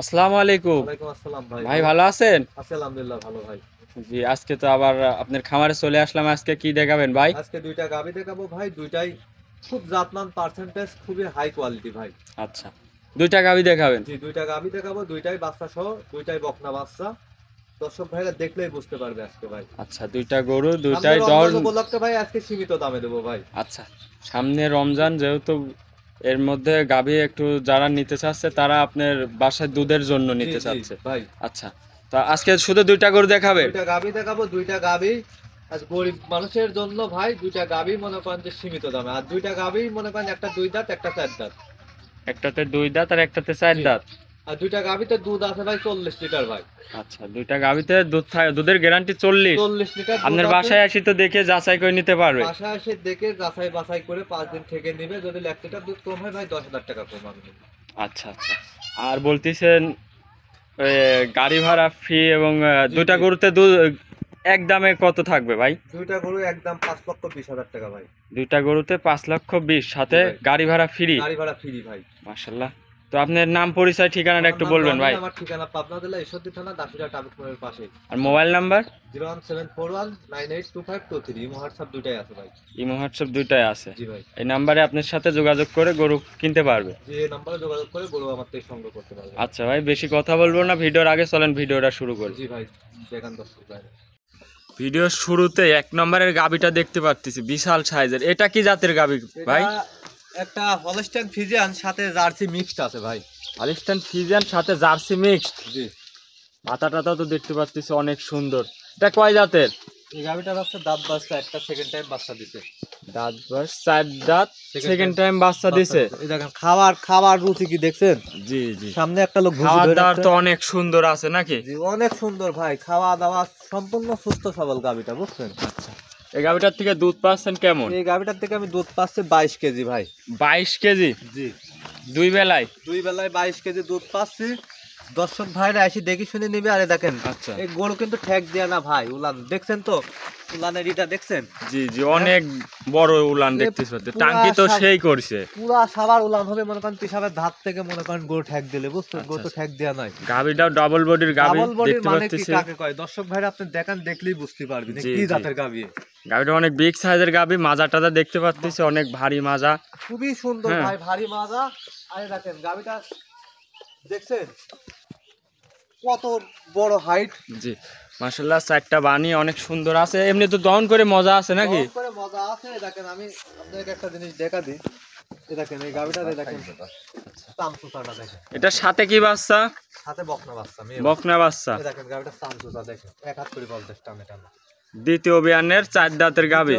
আসসালামু আলাইকুম। ওয়ালাইকুম আসসালাম ভাই। ভাই ভালো আছেন? আছি আলহামদুলিল্লাহ ভালো ভাই। জি, আজকে তো আবার আপনার খামারে চলে আসলাম। আজকে কি দেখাবেন ভাই? আজকে দুইটা গাভী দেখাবো ভাই, দুইটাই খুব জাতমান, পার্সেন্টেজ খুবই হাই কোয়ালিটি ভাই। আচ্ছা, দুইটা গাভী দেখাবেন? জি, দুইটা গাভী দেখাবো, দুইটাই বাচ্চা সহ, দুইটাই বকনা বাচ্চা। দর্শক ভাইরা দেখলেই বুঝতে পারবে আজকে ভাই। আচ্ছা, দুইটা গরু, দুইটাই দর উপলক্ষে ভাই আজকে সীমিত দামে দেবো ভাই। আচ্ছা, সামনে রমজান, যেহেতু এর মধ্যে গাভী একটু যারা নিতে চাচ্ছে তারা আপনার বাসায় দুধের জন্য নিতে চাচ্ছে ভাই। আচ্ছা, তো আজকে শুধু দুইটা গরু দেখাবে? দুইটা গাভী দেখাবো, দুইটা গাভী আজ গরিব মানুষের জন্য ভাই। দুইটা গাভী মনে করেন যে সীমিত দামে, আর দুইটা গাভী মনে করেন একটা 2 দাঁত একটা 4 দাঁত। একটাতে 2 দাঁত আর একটাতে 4 দাঁত। আর দুইটা গাভীতে দুধ আছে ভাই 40 লিটার ভাই। আচ্ছা, দুইটা গাভীতে দুধ থাকে, দুধের গ্যারান্টি 40 লিটার। আপনার বাসায় আসি তো দেখে যাচাই করে নিতে পারবে? বাসায় এসে দেখে যাচাই বাছাই করে 5 দিন থেকে নেবে। যদি 1 লিটার দুধ কম হয় ভাই 10,000 টাকা কম আমি নেব। আচ্ছা আচ্ছা, আর বলতেছেন গাড়ি ভাড়া ফ্রি এবং দুইটা গরুতে দুধ এক দামে কত থাকবে ভাই? দুইটা গরু একদম 5,20,000 টাকা ভাই। দুইটা গরুতে 5,20,000 সাথে গাড়ি ভাড়া ফ্রি? গাড়ি ভাড়া ফ্রি ভাই। মাশাআল্লাহ। তো আপনার নাম, পরিচয়, ঠিকানাটা একটু বলবেন ভাই? আমার ঠিকানা পাবনা জেলা ঈশ্বরদী থানা দাসুরিয়া টাবিক মোড়ের পাশে। আর মোবাইল নাম্বার? 01741982523। ইমো হোয়াটসঅ্যাপ দুইটাই আছে ভাই। ইমো হোয়াটসঅ্যাপ দুইটাই আছে? জি ভাই। এই নাম্বারে আপনার সাথে যোগাযোগ করে গরু কিনতে পারবে? জি, এই নম্বরে যোগাযোগ করে গরু আমার থেকে সংগ্রহ করতে পারবে। আচ্ছা ভাই, বেশি কথা বলবো না, ভিডিওর আগে চলেন ভিডিওটা শুরু করি। জি ভাই, দেখান দর্শক ভাই। ভিডিওর শুরুতে 1 নম্বরের গাবিটা দেখতে পাচ্ছি, বিশাল সাইজের। এটা কি জাতের গাবি ভাই? একটা হলস্টাইন ফ্রিজিয়ান সাথে জার্সি মিক্সড আছে ভাই। হলস্টাইন ফ্রিজিয়ান সাথে জার্সি মিক্সড। জি, মাথাটা তো দেখতে পাচ্ছি অনেক সুন্দর। এটা কয় জাতের? এই গাবিটা হচ্ছে দাঁত বাচ্চা, একটা সেকেন্ড টাইম বাচ্চা দিছে। দাঁত বাস 4 দাঁত, সেকেন্ড টাইম বাচ্চা দিছে। এই দেখেন খাবার রুচি কি দেখছেন? জি জি, সামনে একটা লোক খাওয়া দাওয়ার তো অনেক সুন্দর আছে নাকি? জি, অনেক সুন্দর ভাই, খাওয়া দাওয়া সম্পূর্ণ সুস্থ সবল গাবিটা, বুঝছেন? আচ্ছা, এই গাবিটার থেকে দুধ পাচ্ছেন কেমন? এই গাবিটার থেকে আমি দুধ পাচ্ছি 22 কেজি ভাই। 22 কেজি? জি, দুই বেলায়? দুই বেলায় 22 কেজি দুধ পাচ্ছি। দর্শক ভাইরা এসে দেখি শুনে নিবে। আরে দেখেন, আচ্ছা, এই গরু কিন্তু ঠেক দেয়া না ভাই। উলান দেখছেন তো? উলানের ইটা দেখছেন? জি জি, অনেক বড় উলান দেখতেছ, টাঙ্কি তো সেই করছে। পুরা সাবার উলান হবে মনে করেন পিছাবের ধাত থেকে, মনে করেন গরু ঠেক দিলে, বুঝছেন? গরু তো ঠেক দেয়া নাই। গাবিটাও ডাবল বডির গাবি দেখতে মানে পাচ্ছি। কি কাকে কয় দর্শক ভাইরা আপনি দেখেন, দেখলেই বুঝতে পারবেন কি জাতের গাবি। গাবিটা অনেক বিগ সাইজের গাবি, মাজাটা দেখতে পাচ্ছি অনেক ভারী মাজা, খুবই সুন্দর ভাই, ভারী মাজা। আরে দেখেন গাবিটা দেখছেন কত বড় হাইট। জি মাশাআল্লাহ, 4টা বানি অনেক সুন্দর আছে। এমনি তো দহন করে মজা আছে নাকি? দহন করে মজা আছে। দেখেন আমি আপনাকে একটা জিনিস দেখা দিই। এই দেখেন এই গাবিটা দেখেন, চামচুচাটা দেখেন। এটার সাথে কি বাচ্চা? সাথে বকনা বাচ্চা, বকনা বাচ্চা। এই দেখেন গাবিটা চামচুচা দেখেন, এক হাত করে বল দেশটা আমি টানা। দ্বিতীয় বিয়ানের 4 দাঁতের গাবি,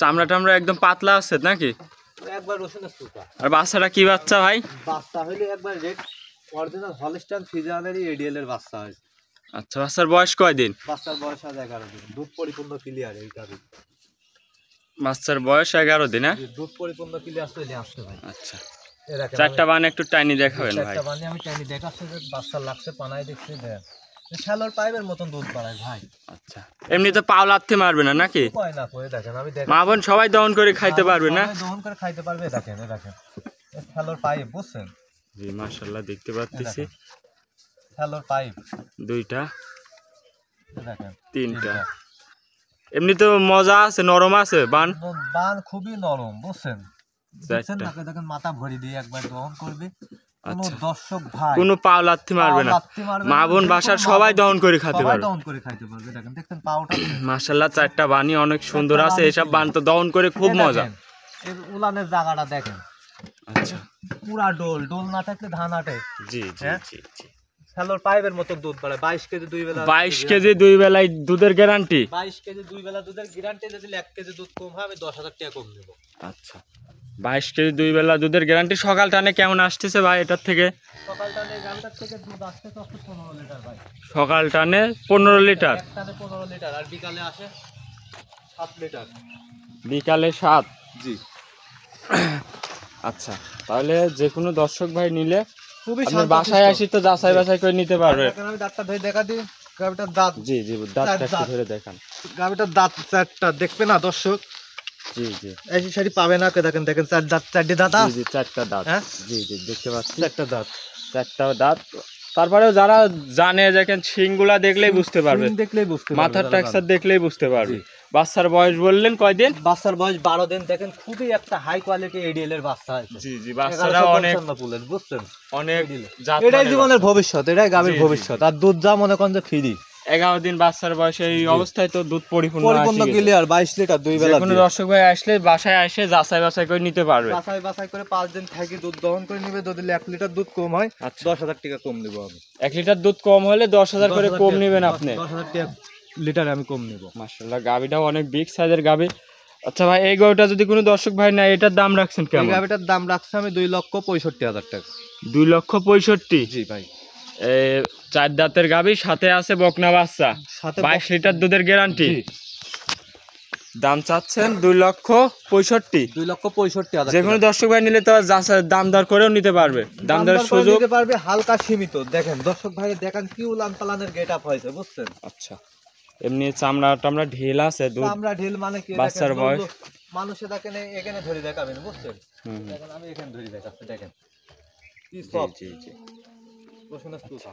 চামড়া টামড়া একদম পাতলা আছে নাকি? একবার রসুনের সুতা। আর বাচ্চাটা কি বাচ্চা ভাই? বাচ্চা হইলে একবার রেড অরিজিনাল হলস্টাইন ফ্রিজিয়ানের এডিএল এর বাচ্চা হয়েছে। আচ্ছা, বাচ্চার বয়স কয় দিন? বাচ্চার বয়স আজ 11 দিন। দুধ পরিপূর্ণ ক্লিয়ার এই গাবি। বাচ্চার বয়স 11 দিন? হ্যাঁ, দুধ পরিপূর্ণ ক্লিয়ার চলে আসছে ভাই। আচ্ছা, এই দেখেন 4টা বান একটু টাইনি দেখাবেন ভাই? 4টা বানি আমি টাইনি দেখাচ্ছি, যে বাচ্চা লাগছে পানায় দেখছি। দেখ শ্যালোর পাইপের মতন দুধ বাড়ায় ভাই। আচ্ছা, এমনিতে পাও লাথি মারবে না নাকি? কয় না কই দেখেন আমি দেখ, মা বোন সবাই দহন করে খাইতে পারবে না? দহন করে খাইতে পারবে। দেখেন এই দেখেন শ্যালোর পাইপ, বুঝছেন? জি মাশাআল্লাহ, দেখতে পাচ্ছি শ্যালোর পাইপ দুইটা, দেখেন 3টা। এমনি তো মজা আছে, নরম আছে বান? বান খুবই নরম, বুঝছেন? দেখেন চারটা। না, দেখেন মাথা ভরি দিয়ে একবার দহন করবে। কোনো আচ্ছা, দর্শক ভাই কোনো পাও লাথি মারবে না? মা বোন বাসার সবাই দহন করে খেতে পারবে? দহন করে খাইতে পারবে। দেখেন দেখেন পাউটা মাশাআল্লাহ, 4টা বানি অনেক সুন্দর আছে। এসব বান তো দহন করে খুব মজা। এই উলানের জায়গাটা দেখেন। আচ্ছা, পুরা ডোল না থাকলে ধান আটে। জি জি হ্যাঁ? জি জি। শ্যালোর পাইপের মতো দুধ বাড়ে, 22 কেজি 2 বেলা। 22 কেজি 2 বেলায় দুধের গ্যারান্টি। 22 কেজি 2 বেলা দুধের গ্যারান্টি। যদি 1 কেজি দুধ কম হয় আমি 10,000 টাকা কম দেব। আচ্ছা, 22 কেজি 2 বেলা দুধের গ্যারান্টি। সকাল টানে কেমন আসতেছে ভাই এটার থেকে? সকাল টানে গাড়িটার থেকে দুধ আসতে তো 15 লিটার ভাই। সকাল টানে 15 লিটার, এক টানে 15 লিটার, আর বিকালে আসে 7 লিটার। বিকালে 7। জি। আচ্ছা, তাহলে যে কোনো দর্শক ভাই নিলে খুবই আপনি শান্ত বাসায় শিষ্ট। আসি তো যাচাই বাছাই করে নিতে পারবে। এখন আমি দাঁতটা ধরে দেখা দিই। গাবিটার দাঁত, জি জি, দাঁতটা একটু দাঁত। ধরে দেখান। গাবিটার দাঁত চারটা দেখবে না দর্শক? জি জি এই শাড়ি পাবে না, কে দেখেন দেখেন চার দাঁত, চারটি দাঁত। জি জি, 4টা দাঁত। হ্যাঁ? জি জি, দেখতে পাচ্ছি চারটা দাঁত। 4টা দাঁত। তারপরেও যারা জানে দেখেন শিংগুলা দেখলেই বুঝতে পারবে, সিং দেখলেই বুঝতে পারবে। মাথার যারা টেক্সচার জানে। দেখলেই বুঝতে পারবে। জি। বাচ্চার বয়স বললেন কয়দিন? বাচ্চার বয়স 12 দিন। দেখেন খুবই একটা হাই কোয়ালিটি এডিএল এর বাচ্চা আছে। জি জি, বাচ্চারা অনেক ফুলের, বুঝছেন? অনেক এটাই জাত জীবনের ভবিষ্যৎ, এটাই গাভীর জি, জি। ভবিষ্যৎ। আর দুধ যা মনে করেন যে ফ্রি। 11 দিন বাচ্চার বয়সে এই জি। অবস্থায় তো দুধ পরিপূর্ণ ক্লিয়ার 22 লিটার 2 বেলা। কোনো দর্শক ভাই আসলে বাসায় এসে যাচাই বাছাই করে নিতে পারবে। বাছাই করে 5 দিন থাকি দুধ দহন করে নিবে। যদি 1 লিটার দুধ কম হয় আচ্ছা। 10,000 টাকা কম দেব আমি। 1 লিটার দুধ কম হলে 10,000 করে কম নেবেন আপনি। 10,000 টাকা লিটারে আমি কম নেব। মাশাআল্লাহ, গাবিটাও অনেক বিগ সাইজের গাবি। আচ্ছা ভাই, এই গরুটা যদি কোনো দর্শক ভাই নেয় এটার দাম রাখছেন এই কেমন? গাভীটার দাম রাখছি আমি 2,65,000 টাকা। 2,65,000। জি ভাই। 4 দাঁতের গাবি, সাথে আছে বকনা বাচ্চা, সাথে 22 লিটার দুধের গ্যারান্টি। জি। দাম চাচ্ছেন 2,65,000। 2,65,000 যে কোনো দর্শক ভাই নিলে তো দাম দর করেও নিতে পারবে, দাম দরের সুযোগ নিতে পারবে, হালকা সীমিত। দেখেন দর্শক ভাই দেখেন কি উলান পালানের গেটআপ হয়েছে, বুঝছেন? আচ্ছা, এমনি চামড়া টামড়া ঢিল আছে, দুধ আমরা ঢিল মানে কি বাচ্চার দেখেন, বয়স। মানুষে দেখেন এখানে ধরে দেখাবেন, বুঝছেন? হুম হুম। দেখেন আমি এখানে ধরে দেখাচ্ছি, দেখেন কি জি সব জি জি। প্রশ্ন তুষা।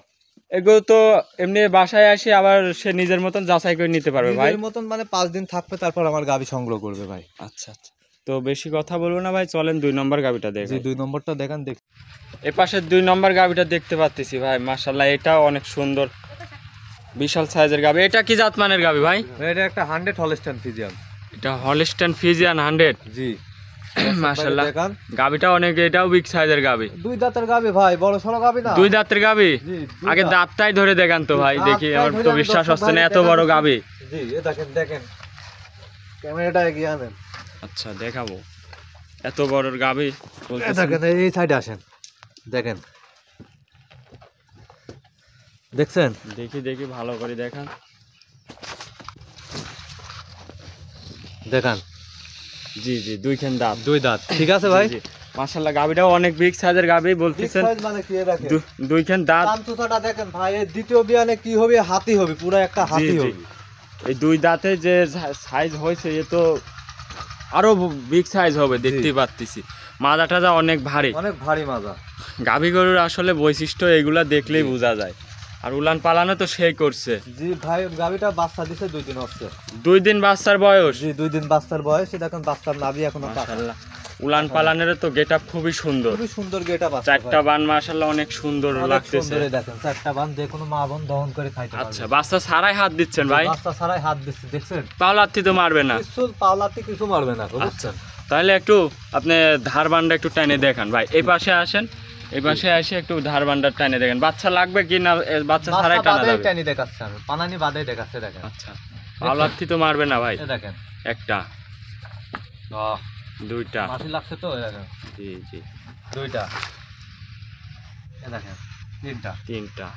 এগুলো তো এমনি বাসায় আসি আবার সে নিজের মতন যাচাই করে নিতে পারবে ভাই। নিজের মতন মানে 5 দিন থাকবে, তারপর আমার গাবি সংগ্রহ করবে ভাই। আচ্ছা আচ্ছা, তো বেশি কথা বলবো না ভাই, চলেন 2 নম্বর গাবিটা জি দেখেন। 2 নম্বরটা দেখেন। দেখ এ পাশে 2 নম্বর গাবিটা দেখতে পাচ্ছি ভাই, মাশাআল্লাহ এটাও অনেক সুন্দর, বিশাল সাইজের গাবি। এটা কি জাত মানের গাবি ভাই? এটা একটা 100 হলস্টাইন ফিজিয়ান। এটা হলস্টাইন ফ্রিজিয়ান 100। জি মাশাআল্লাহ, দেখেন গাবিটা অনেক, এটাও বিগ সাইজের গাবি। 2 দাঁতের গাবি ভাই, বড় সরো গাবি না। 2 দাঁতের গাবি। জি, আগে দাঁতটাই ধরে দেখান তো ভাই, দেখি, আমার তো বিশ্বাস হচ্ছে না এত বড় গাবি। জি এ দেখেন, দেখেন ক্যামেরাটা এগিয়ে আনেন। আচ্ছা দেখাবো, এত বড় গাবি এ বলতেছেন। দেখেন এই সাইডে আসেন, দেখেন দেখছেন? দেখি দেখি ভালো করে দেখান। দেখান জি জি, 2 খান দাঁত। 2 দাঁত, ঠিক আছে ভাই। জি, মাশাআল্লাহ গাবিটাও অনেক বিগ সাইজের গাবি বলতেছেন। সাইজ মানে কি, এ দেখেন 2 খান দাঁত। কান্তটা দেখেন ভাই, এর দ্বিতীয় বিয়ানে কি হবে? হাতি হবে, পুরো একটা জি হাতি জি, হবে। এই 2 দাঁতে যে সাইজ হয়েছে এ তো আরো বিগ সাইজ হবে, দেখতেই পাচ্ছি। মাজা টাজা অনেক ভারী। অনেক ভারী মাজা। গাভী গরুর আসলে বৈশিষ্ট্য এগুলা দেখলেই বোঝা যায়। আর উলান পালানো তো সেই করছে। জি ভাই, গাবিটা বাচ্চা দিছে 2 দিন হচ্ছে। 2 দিন বাচ্চার বয়স। জি 2 দিন বাচ্চার বয়স। দেখেন বাচ্চার নাভি এখনো কাঁচা। মাশাআল্লাহ, উলান পালানের তো গেটআপ খুবই সুন্দর। খুবই সুন্দর গেটআপ আছে। 4টা বান মাশাআল্লাহ অনেক সুন্দর লাগতেছে। দেখেন 4টা বান যে কোনো মা বোন দহন করে খাইতে পারবে। আচ্ছা, বাচ্চা ছাড়াই হাত দিচ্ছেন ভাই? বাচ্চা ছাড়াই হাত দিচ্ছে, দেখছেন? পাওলাত্তি তো মারবে না? কিছু পাওলাতে কিছু মারবে না, আচ্ছা, বুঝছেন? তাহলে একটু আপনি ধারবানটা একটু টানে দেখান ভাই। এই পাশে আসেন, এই পাশে এসে একটু ধারবানটা টানে দেখেন, বাচ্চা লাগবে কি না, বাচ্চা ছাড়াই টানা যাবে? টানি দেখাচ্ছে আমি, পানানি বাদে দেখাচ্ছে, দেখেন। আচ্ছা, পাওলাত্তি তো মারবে না ভাই? এই দেখেন একটা, দুইটা, মাটি লাগছে তো, এই দেখেন জি জি, 2টা, এই দেখেন 3টা, তিনটা,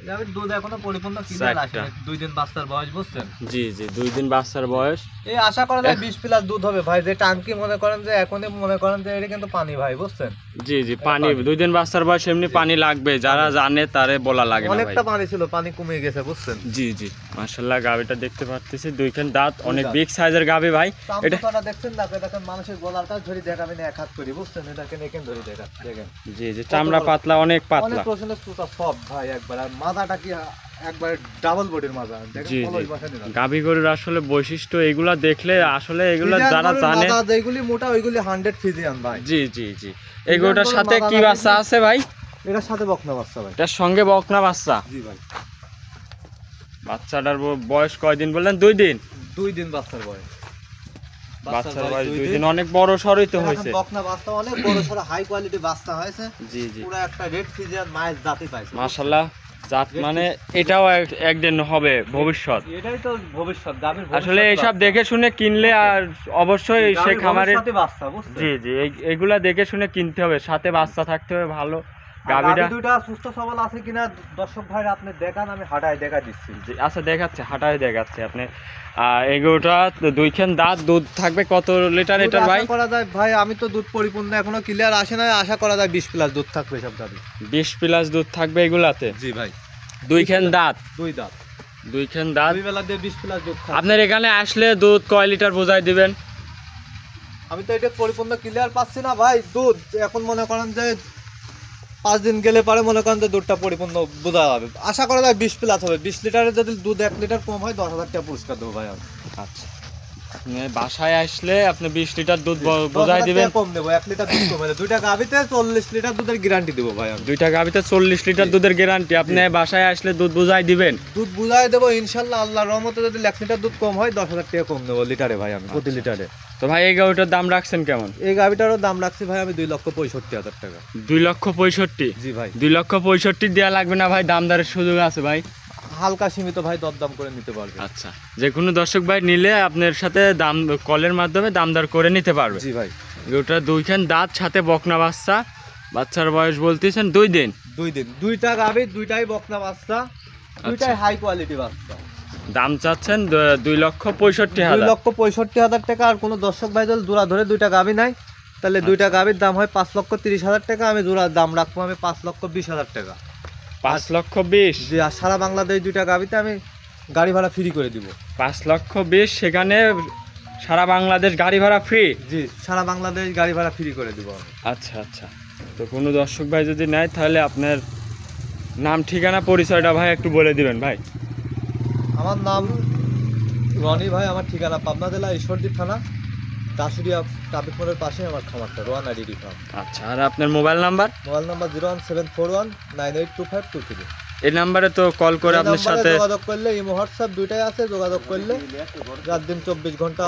গাবির দুধ এখনো পরিপূর্ণ ক্লিয়ার আসে 2 দিন বাচ্চার বয়স, বুঝছেন? জি জি, 2 দিন বাচ্চার বয়স। এই আশা করা যায় 20 প্লাস দুধ হবে ভাই। যে টাঙ্কি মনে করেন যে এখনই মনে করেন যে এটা কিন্তু পানি ভাই, বুঝছেন? জি জি, পানি 2 দিন বাচ্চার বয়স, এমনি পানি লাগবে, যারা জানে তারে বলা লাগে না ভাই। অনেকটা পানি ছিল, পানি কমে গেছে, বুঝছেন? জি জি, মাশাআল্লাহ গাবিটা দেখতে পাচ্ছি, 2 খান দাঁত, অনেক দাঁত। বিগ সাইজের গাবি ভাই। এটা চামড়াটা দেখছেন? দেখেন মানুষের গলাটা ধরে দেখাবেন এক হাত করে, বুঝছেন? এটাকে এখানে ধরে দেখেন জি জি, চামড়া পাতলা, অনেক অনেক পাতলা। প্রশ্নের সুতা সব ভাই একবার। আর মাথাটা কি একবার ডাবল বডির মাজা, দেখেন জি কলই জি, বসে নিলাম। গাভী গরুর আসলে বৈশিষ্ট্য এগুলা দেখলে আসলে এগুলা যারা জানে। মাজা যেগুলি মোটা ওইগুলি 100 ফিজিয়ান ভাই। জি জি জি, এই গরুটার সাথে কি বাচ্চা আছে ভাই? এটার সাথে বকনা বাচ্চা ভাই। এটার সঙ্গে বকনা বাচ্চা। জি ভাই। বাচ্চাটার বয়স কয়দিন বললেন? 2 দিন। 2 দিন বাচ্চার বয়স। বাচ্চার বয়স 2 দিন, অনেক বড় সরই তো হয়েছে। বকনা বাচ্চা অনেক বড় সরো হাই কোয়ালিটি বাচ্চা হয়েছে। জি জি, পুরো একটা রেড ফ্রিজিয়ান মায়ের জাতি পাইছে মাশাআল্লাহ। জাত মানে এটাও একদিন হবে ভবিষ্যৎ। এটাই তো ভবিষ্যৎ গাভীর। আসলে এইসব দেখে শুনে কিনলে আর অবশ্যই সে খামারে, বাচ্চা বুঝছেন? জি জি, এগুলা দেখে শুনে কিনতে হবে, সাথে বাচ্চা থাকতে হবে ভালো। গাভীটা দুইটা সুস্থ সবল আছে কিনা দর্শক ভাইরা আপনি দেখান, আমি হাঁটায় দেখা দিচ্ছি। আচ্ছা দেখাচ্ছে, হাঁটায় দেখাচ্ছে আপনি। এগুলোটা 2 খান দাঁত, দুধ থাকবে কত লিটার এটার ভাই? আশা করা যায় ভাই, আমি তো দুধ পরিপূর্ণ এখনো ক্লিয়ার আসে না, আশা করা যায় 20 প্লাস দুধ থাকবে সব গাভী। 20 প্লাস দুধ থাকবে এগুলাতে? জি ভাই। 2 খান দাঁত? 2 দাঁত। 2 খান দাঁত। 2 বেলা দিয়ে 20 প্লাস দুধ থাকবে। আপনার এখানে আসলে দুধ কয় লিটার বোঝাই দিবেন? আমি তো এটা পরিপূর্ণ ক্লিয়ার পাচ্ছি না ভাই। দুধ এখন মনে করেন যে 5 দিন গেলে পরে মনে করেন যে দুধটা পরিপূর্ণ বোঝা যাবে। আশা করা যায় 20 প্লাস হবে। 20 লিটারের যদি দুধ 1 লিটার কম হয় 10,000 টাকা পুরস্কার দেবো ভাই আমি। আচ্ছা, আপনি বাসায় আসলে আপনি 20 লিটার দুধ বোঝাই দিবেন। কম দেবো, 1 লিটার দুধ কম হলে। দুইটা গাভীতে 40 লিটার দুধের গ্যারান্টি দেবো ভাই আমি। দুইটা গাভীতে 40 লিটার দুধের গ্যারান্টি। আপনি বাসায় আসলে দুধ বোঝাই দিবেন? দুধ বুঝাই দেবো ইনশাল্লাহ, আল্লাহর রহমতে। যদি 1 লিটার দুধ কম হয় 10,000 টাকা কম দেবো লিটারে ভাই আমি, প্রতি লিটারে। তো ভাই এই গাভীটার দাম রাখছেন কেমন? এই গাভীটারও দাম রাখছি ভাই আমি 2,65,000 টাকা। 2,65,000? জি ভাই। 2,65,000 দেওয়া লাগবে না ভাই? দামদারের সুযোগ আছে ভাই? হালকা সীমিত ভাই, দরদাম করে নিতে পারবে। আচ্ছা, যে কোনো দর্শক ভাই নিলে আপনার সাথে দাম কলের মাধ্যমে দামদার করে নিতে পারবে। জি ভাই। ওটা 2 খান দাঁত, সাথে বকনা বাচ্চা। বাচ্চার বয়স বলতেছেন 2 দিন? 2 দিন। দুইটা গাভী, দুইটাই বকনা বাচ্চা, দুইটাই হাই কোয়ালিটি বাচ্চা। দাম চাচ্ছেন 2,65,000? 2,65,000 টাকা। আর কোনো দর্শক ভাই যদি জোড়া ধরে দুইটা গাভী নাই, তাহলে দুইটা গাভীর দাম হয় 5,30,000 টাকা। আমি জোড়ার দাম রাখবো আমি 5,20,000 টাকা। 5,20,000? জি। আর সারা বাংলাদেশ দুইটা গাভীতে আমি গাড়ি ভাড়া ফ্রি করে দিব। 5,20,000, সেখানে সারা বাংলাদেশ গাড়ি ভাড়া ফ্রি? জি, সারা বাংলাদেশ গাড়ি ভাড়া ফ্রি করে দিব আমি। আচ্ছা আচ্ছা। তো কোনো দর্শক ভাই যদি নেয় তাহলে আপনার নাম, ঠিকানা, পরিচয়টা ভাই একটু বলে দিবেন ভাই। আমার নাম রনি ভাই, আমার ঠিকানা পাবনা জেলা ঈশ্বরদী থানা, দাসুরিয়া ট্রাফিক মোড়ের পাশে আমার খামারটা, রোয়ানা ডেইরি ফার্ম। আচ্ছা, আর আপনার মোবাইল নাম্বার? Mobile number 01741982522। এই নাম্বারে তো কল করে আপনার সাথে যোগাযোগ করলে, ইমো হোয়াটসঅ্যাপ দুইটাই আছে, যোগাযোগ করলে রাত দিন 24 ঘন্টা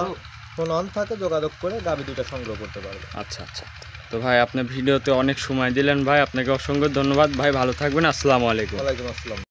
ফোন অন থাকে, যোগাযোগ করে গাভী দুইটা সংগ্রহ করতে পারবে। আচ্ছা আচ্ছা। তো ভাই আপনার ভিডিওতে অনেক সময় দিলেন ভাই, আপনাকে অসংখ্য ধন্যবাদ ভাই। ভালো থাকবেন। আসসালামু আলাইকুম। ওয়ালাইকুম আসসালাম।